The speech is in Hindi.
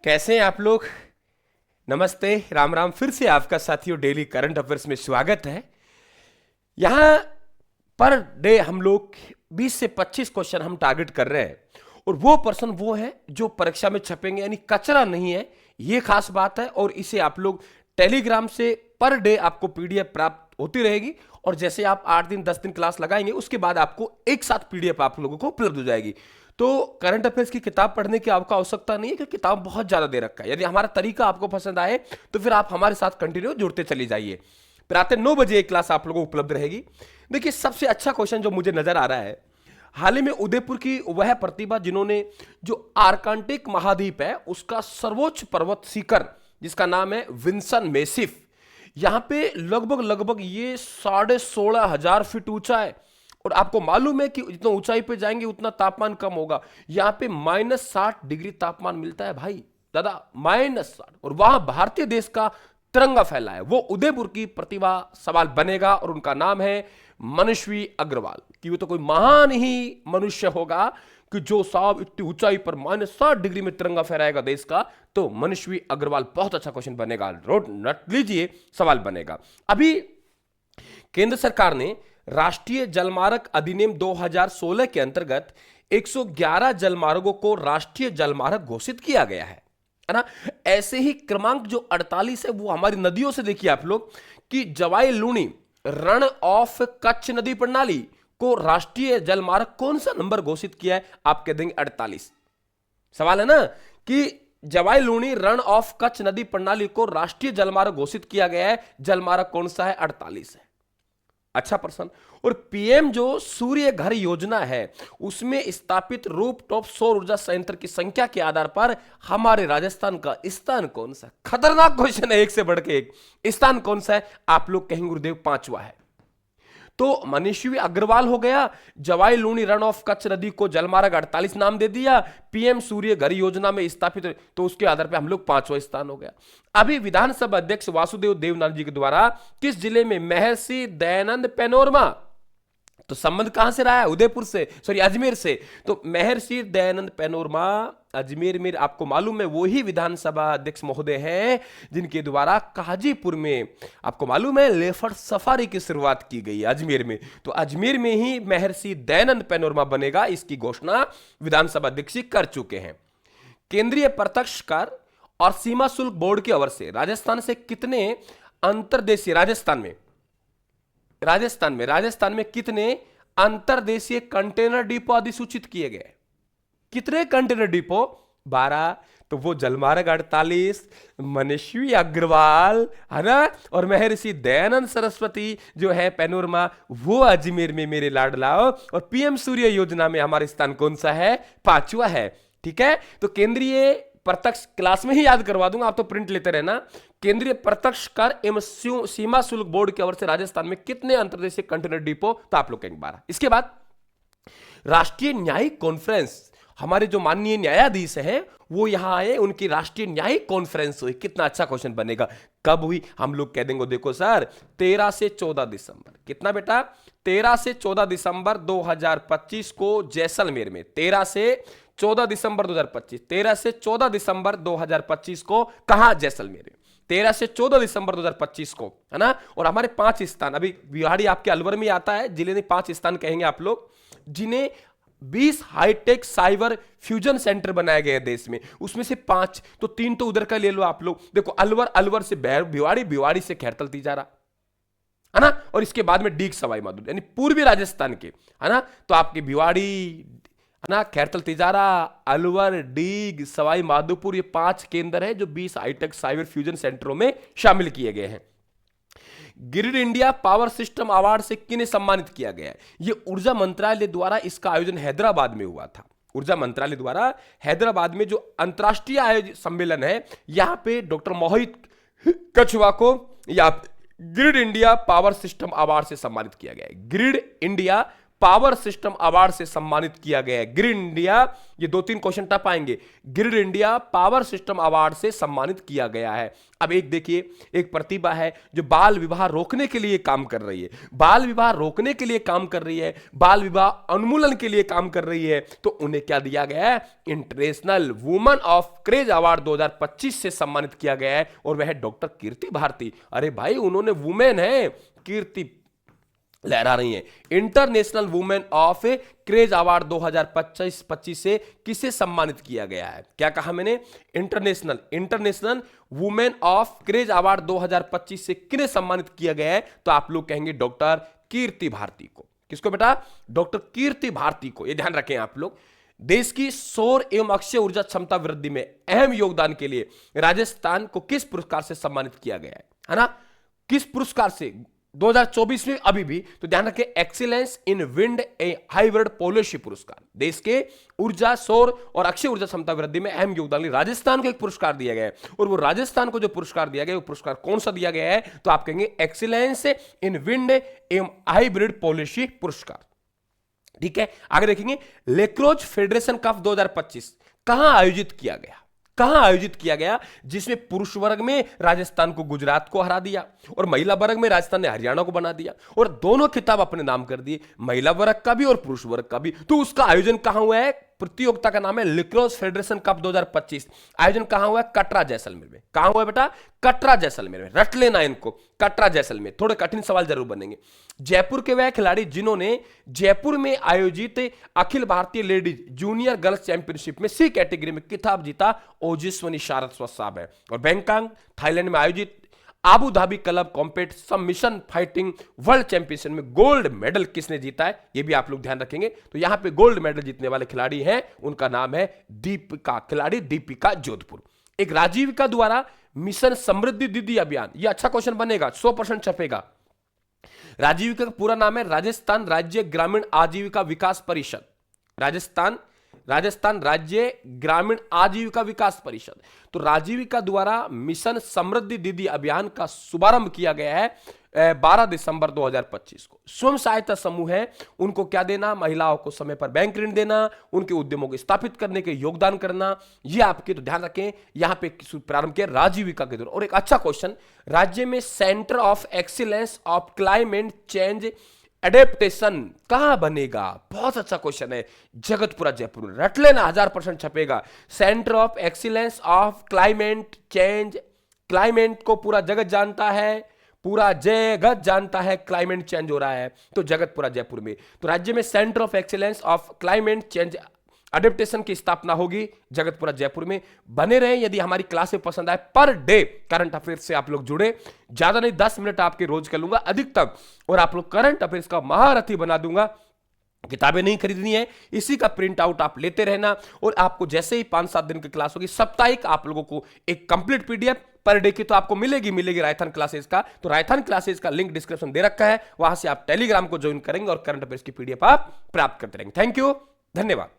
कैसे हैं आप लोग। नमस्ते, राम राम। फिर से आपका साथियों डेली करंट अफेयर्स में स्वागत है। यहां पर डे हम लोग 20 से 25 क्वेश्चन हम टारगेट कर रहे हैं और वो पर्सन वो है जो परीक्षा में छपेंगे, यानी कचरा नहीं है, ये खास बात है। और इसे आप लोग टेलीग्राम से पर डे आपको पीडीएफ प्राप्त होती रहेगी और जैसे आप 8 दिन 10 दिन क्लास लगाएंगे उसके बाद आपको एक साथ पीडीएफ आप लोगों को उपलब्ध हो जाएगी। तो करंट अफेयर्स की किताब पढ़ने की आपको आवश्यकता नहीं है क्योंकि किताब बहुत ज्यादा दे रखा है। यदि हमारा तरीका आपको पसंद आए तो फिर आप हमारे साथ कंटिन्यू जुड़ते चली जाइए। प्रातः 9 बजे एक क्लास आप लोगों को उपलब्ध रहेगी। देखिए, सबसे अच्छा क्वेश्चन जो मुझे नजर आ रहा है, हाल ही में उदयपुर की वह प्रतिभा जिन्होंने जो आर्कटिक महाद्वीप है उसका सर्वोच्च पर्वत शिखर जिसका नाम है विंसन मेसिफ, यहां पे लगभग लगभग ये 16,500 फीट ऊंचा है। और आपको मालूम है कि जितना ऊंचाई पे जाएंगे उतना तापमान कम होगा। यहां पे -60 डिग्री तापमान मिलता है भाई दादा, -60। और वहां भारतीय देश का तिरंगा फैला है। वो उदयपुर की प्रतिभा सवाल बनेगा और उनका नाम है मनस्वी अग्रवाल। कि वो तो कोई महान ही मनुष्य होगा कि जो साहब इतनी ऊंचाई पर -60 डिग्री में तिरंगा फहराएगा देश का। तो मनस्वी अग्रवाल बहुत अच्छा क्वेश्चन बनेगा, रोड नट लीजिए, सवाल बनेगा। अभी केंद्र सरकार ने राष्ट्रीय जलमार्ग अधिनियम 2016 के अंतर्गत 111 जलमार्गों को राष्ट्रीय जलमार्ग घोषित किया गया है ना। ऐसे ही क्रमांक जो 48 है वो हमारी नदियों से देखिए आप लोग कि जवाई लूणी रन ऑफ कच्छ नदी प्रणाली को राष्ट्रीय जलमार्ग कौन सा नंबर घोषित किया है, आप कह देंगे 48। सवाल है ना कि जवाई लूणी रन ऑफ कच्छ नदी प्रणाली को राष्ट्रीय जलमार्ग घोषित किया गया है, जलमार्ग कौन सा है, 48 है। अच्छा प्रश्न। और पीएम जो सूर्य घर योजना है उसमें स्थापित रूफटॉप सौर ऊर्जा संयंत्र की संख्या के आधार पर हमारे राजस्थान का स्थान कौन सा है? खतरनाक क्वेश्चन है, एक से बढ़ के एक। स्थान कौन सा है? आप लोग कहेंगे गुरुदेव 5वां है। तो मनस्वी अग्रवाल हो गया, जवाई लूणी रन ऑफ कच्छ नदी को जलमार्ग 48 नाम दे दिया, पीएम सूर्य घर योजना में स्थापित, तो उसके आधार पे हम लोग 5वां स्थान हो गया। अभी विधानसभा अध्यक्ष वासुदेव देवनाथ जी के द्वारा किस जिले में महर्षि दयानंद पैनोरमा, तो संबंध कहां से रहा है, उदयपुर से, सॉरी अजमेर से। तो महर्षि दयानंद पैनोरमा अजमेर में, आपको मालूम है वो ही विधानसभा अध्यक्ष महोदय हैं जिनके द्वारा काजीपुर में, आपको मालूम है, लेपर्ड सफारी की शुरुआत की गई अजमेर में। तो अजमेर में ही महर्षि दयानंद पैनोरमा बनेगा, इसकी घोषणा विधानसभा अध्यक्ष कर चुके हैं। केंद्रीय प्रत्यक्ष कर और सीमा शुल्क बोर्ड की ओर से राजस्थान से कितने अंतरदेशीय, राजस्थान में कितने अंतरदेशीय कंटेनर डिपो अधिसूचित किए गए? कितने कंटेनर डिपो? 12। तो वो जलमार्ग 48, मनस्वी अग्रवाल है ना, और महर्षि दयानंद सरस्वती जो है पैनोरमा, वो अजमेर में मेरे लाडलाओ। और पीएम सूर्य योजना में हमारा स्थान कौन सा है? 5वां है। ठीक है, तो केंद्रीय प्रत्यक्ष क्लास में ही याद करवा दूंगा, आप तो प्रिंट लेते रहना। केंद्रीय प्रत्यक्ष कर एवं सीमा शुल्क बोर्ड की ओर से राजस्थान में कितने अंतरदेशीय कंटेनर डिपो? तो आप लोग कहेंगे 12। इसके बाद राष्ट्रीय न्यायिक कॉन्फ्रेंस, हमारे जो माननीय न्यायाधीश हैं वो यहां आए, उनकी राष्ट्रीय न्यायिक कॉन्फ्रेंस हुई। कितना अच्छा क्वेश्चन बनेगा, कब हुई? हम लोग कह देंगे देखो सर 13 से 14 दिसंबर। कितना बेटा? 13 से 14 दिसंबर 2025 को जैसलमेर में। 13 से 14 दिसंबर 2025, 13 से 14 दिसंबर 2025 को कहां? जैसलमेर में। 13 से 14 दिसंबर 2025 को, है ना। और हमारे 5 स्थान, अभी बिहाड़ी आपके अलवर में आता है, जिले ने 5 स्थान कहेंगे आप लोग, जिन्हें 20 हाईटेक साइबर फ्यूजन सेंटर बनाए गए हैं देश में, उसमें से 5, तो 3 तो उधर का ले लो आप लोग। देखो अलवर से भिवाड़ी, भिवाड़ी से खैरतल तिजारा, है ना। और इसके बाद में डीग सवाई माधोपुर, यानी पूर्वी राजस्थान के, है ना। तो आपकी भिवाड़ी, है ना, खैरतल तिजारा, अलवर, डीग, सवाई माधोपुर, ये 5 केंद्र है जो 20 हाईटेक साइबर फ्यूजन सेंटरों में शामिल किए गए हैं। Grid India power system award से किन्हें सम्मानित किया गया है? ये ऊर्जा मंत्रालय द्वारा, इसका आयोजन हैदराबाद में हुआ था। ऊर्जा मंत्रालय द्वारा हैदराबाद में जो अंतरराष्ट्रीय आयोजित सम्मेलन है, यहां पे डॉक्टर मोहित कछुआ को या grid India power system award से सम्मानित किया गया है। Grid India power system award से सम्मानित किया गया है? ग्रिड इंडिया, ये 2-3 क्वेश्चन टफ आएंगे। Grid India power system award से सम्मानित किया गया है। अब एक देखिए, एक प्रतिभा है जो बाल विवाह रोकने के लिए काम कर रही है, बाल विवाह रोकने के लिए काम कर रही है, बाल विवाह उन्मूलन के लिए काम कर रही है, तो उन्हें क्या दिया गया है? International women of craze award 2025 से सम्मानित किया गया है, और वह है डॉक्टर कीर्ति भारती। अरे भाई, उन्होंने वुमेन है, कीर्ति लहरा रही है। International women of craze award 2025 से किसे सम्मानित किया गया है? क्या कहा मैंने? International women of craze award 2025 से किन्हें सम्मानित किया गया है? तो आप लोग कहेंगे डॉक्टर कीर्ति भारती को। किसको बेटा? डॉक्टर कीर्ति भारती को। ये ध्यान रखें आप लोग। देश की सौर एवं अक्षय ऊर्जा क्षमता वृद्धि में अहम योगदान के लिए राजस्थान को किस पुरस्कार से सम्मानित किया गया है ना? किस पुरस्कार से? 2024 में अभी भी तो ध्यान रखें, excellence in wind A hybrid policy पुरस्कार। देश के ऊर्जा, सौर और अक्षय ऊर्जा क्षमता वृद्धि में अहम योगदान के लिए राजस्थान को एक पुरस्कार दिया गया है, और वो राजस्थान को जो पुरस्कार दिया गया है वो पुरस्कार कौन सा दिया गया है? तो आप कहेंगे एक्सीलेंस इन विंड एवं हाइब्रिड पॉलिसी पुरस्कार। ठीक है, आगे देखेंगे, लेक्रोज फेडरेशन कप 2025 कहां आयोजित किया गया? कहां आयोजित किया गया? जिसमें पुरुष वर्ग में राजस्थान को गुजरात को हरा दिया, और महिला वर्ग में राजस्थान ने हरियाणा को बना दिया, और दोनों खिताब अपने नाम कर दिए, महिला वर्ग का भी और पुरुष वर्ग का भी। तो उसका आयोजन कहां हुआ है? प्रतियोगिता का नाम है लेक्रोज फेडरेशन कप 2025। आयोजन कहां हुआ है? कटरा जैसलमेर में। कहां हुआ है बेटा? कटरा जैसलमेर में। रट लेना इनको, कटरा जैसलमेर। थोड़े कठिन सवाल जरूर बनेंगे। जयपुर के वह खिलाड़ी जिन्होंने जयपुर में आयोजित Akhil Bharatiya ladies junior girls championship में सी कैटेगरी में खिताब जीता, ओजस्विनी सारस्वत साहब है। और बैंकॉक थाईलैंड में आयोजित Abu Dhabi club compete submission fighting world championship में गोल्ड मेडल किसने जीता है? ये भी आप लोग ध्यान रखेंगे। तो यहां पे गोल्ड मेडल जीतने वाले खिलाड़ी हैं, उनका नाम है दीपिका, खिलाड़ी दीपिका जोधपुर। एक राजीविका द्वारा मिशन समृद्धि दीदी अभियान, ये अच्छा क्वेश्चन बनेगा, 100% छपेगा। राजीविका का पूरा नाम है राजस्थान राज्य ग्रामीण आजीविका विकास परिषद। राजस्थान राज्य ग्रामीण आजीविका विकास परिषद। तो राजीविका द्वारा मिशन समृद्धि दीदी अभियान का शुभारंभ किया गया है 12 दिसंबर 2025 को। स्वयं सहायता समूह है, उनको क्या देना? महिलाओं को समय पर बैंक ऋण देना, उनके उद्यमों को स्थापित करने के योगदान करना, ये आपके। तो ध्यान रखें, यहां पे प्रारंभ किया राजीविका के द्वारा। और एक अच्छा क्वेश्चन, राज्य में centre of excellence of climate change adaptation कहां बनेगा? बहुत अच्छा क्वेश्चन है, जगतपुरा जयपुर में। रट लेना, 1000% छपेगा। Centre of excellence of climate change, climate को पूरा जगत जानता है, पूरा जगत जानता है क्लाइमेट चेंज हो रहा है, तो जगतपुरा जयपुर में। तो राज्य में centre of excellence of climate change adaptation की स्थापना होगी जगतपुरा जयपुर में। बने रहे, यदि हमारी क्लासें पसंद आए, पर डे करंट अफेयर्स से आप लोग जुड़े, ज्यादा नहीं 10 मिनट आपके रोज कर लूंगा अधिकतम, और आप लोग करंट अफेयर्स का महारथी बना दूंगा। किताबें नहीं खरीदनी है, इसी का प्रिंट आउट आप लेते रहना, और आपको जैसे ही 5-7 दिन की क्लास होगी, साप्ताहिक आप लोगों को एक कंप्लीट पीडीएफ पर डे की तो आपको मिलेगी रायथन क्लासेस का। तो रायथन क्लासेस का लिंक डिस्क्रिप्शन दे रखा है, वहां से आप टेलीग्राम को ज्वाइन करेंगे और करंट अफेयर्स की पीडीएफ आप प्राप्त करते रहेंगे। थैंक यू, धन्यवाद।